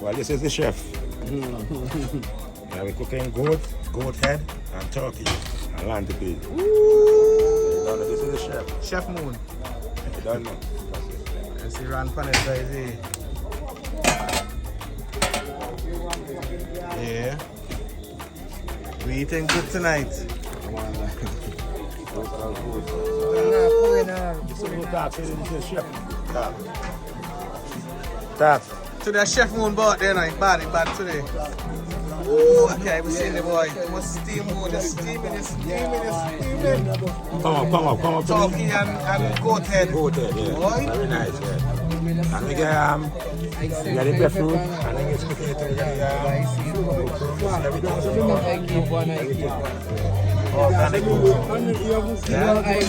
Well, this is the chef. Now we're cooking goat head, and turkey, and lantipede. You don't know, this is the chef. Chef Moon. You don't know. I see Ron Panetta is here. Yeah. We eating good tonight. So you talk to the chef. Talk. Today Chef Moon bought there now. Bad today. Ooh, okay, we seen the boy. He must steam moon. It's steaming. Come up. Turkey and goat head. Goat head, yeah. Boy. Very nice, yeah. And we get the breadfruit, and then it's potato, organic food. I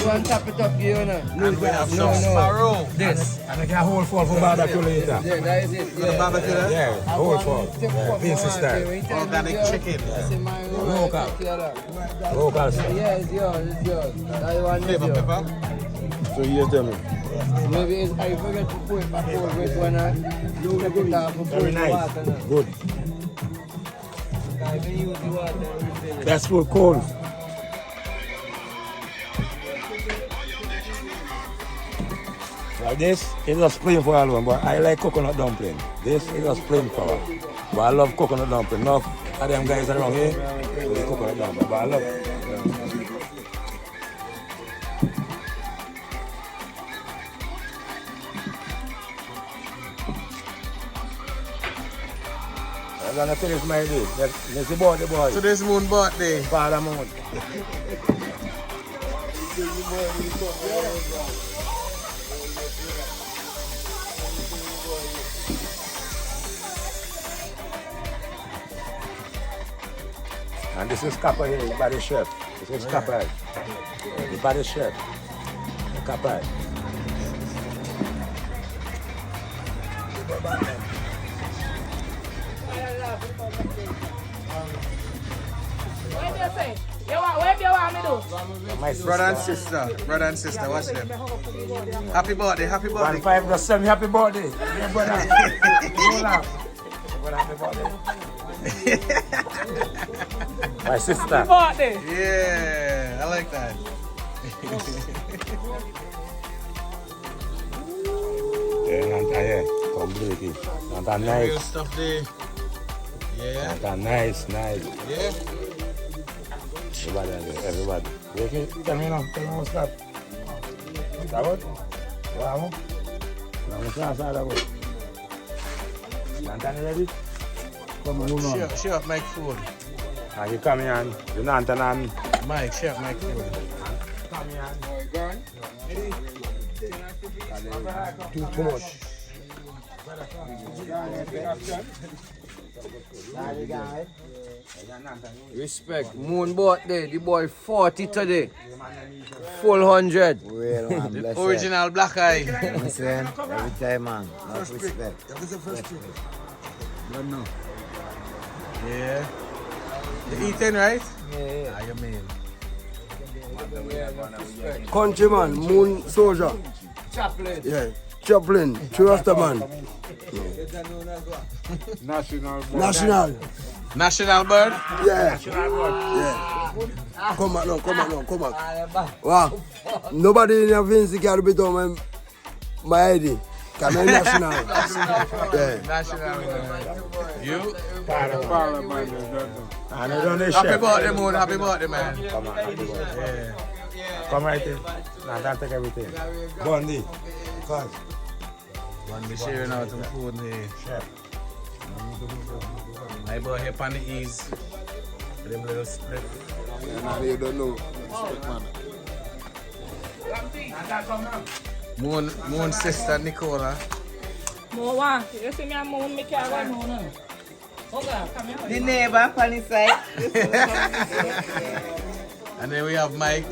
want to tap it up here, And we have some sparrow. This. And I get a whole fall for barbecue later. Yeah, that is it. You got a barbecue there? Yeah, whole fall. Yeah, Vince's style. Organic chicken. Local. Local stuff. Yeah, it's yours. That one is Flavor yours. pepper. So here's them. Maybe it's, I forget to put it back over it when I take it off and put Very it nice. water now. Good. I can use the water and refill it. Best food cold. Well, this is just plain for alone, but I like coconut dumpling. This is just plain for. But I love coconut dumpling. Enough of them guys around here, they coconut dumpling. But I love it. I'm gonna finish my day. That's the boy. Today's Moon birthday. Father Moon. And this is Kappa here, the body chef. This is Kappa. The body chef. The Kappa. What do you say? What do you want me to do? My sister. Brother and sister, watch them. Happy birthday. 1-5 just send me happy birthday. Yeah, brother. Don't laugh. Brother, happy birthday. My sister. Birthday. Yeah, I like that. Yeah, Nanta here. Come break it. Nanta Real nice. stuff there. Yeah. Nanta nice. Yeah. Everybody. Break it. Tell me now. Tell me what's that. That what? Wow. Vamos a hacer algo. Nanta ready? Come on, Chef make food. and you come here and you Nanta and Mike, chef make food. come here. Too much. Respect. Moon birthday. The boy 40 today. Full 100. Real man, bless you. Original black eye. Listen, every time, man. Enough respect. Don't know. Yeah. You eating, right? Yeah. Ah, you mean. Countryman, Moon Soldier. Chaplain. Yeah. Chaplain, Chirastaman. National. National bird? Yeah. Come on. Wow. Nobody in your Vince can beat on my ID. Come on, national. Yeah. National. You? And you don't need Happy chef. birthday, Moon. Happy birthday, man. Come on, happy birthday. Yeah. Come right in. Nanta take everything. Bondi. Cause One be sharing out some food here. chef. My boy here on the ease. Them little split. You don't know. Moon sister Nicola. Moa, you see me a moon, me can't go moon. Okay, come here. The neighbor on the side. And then we have Mike.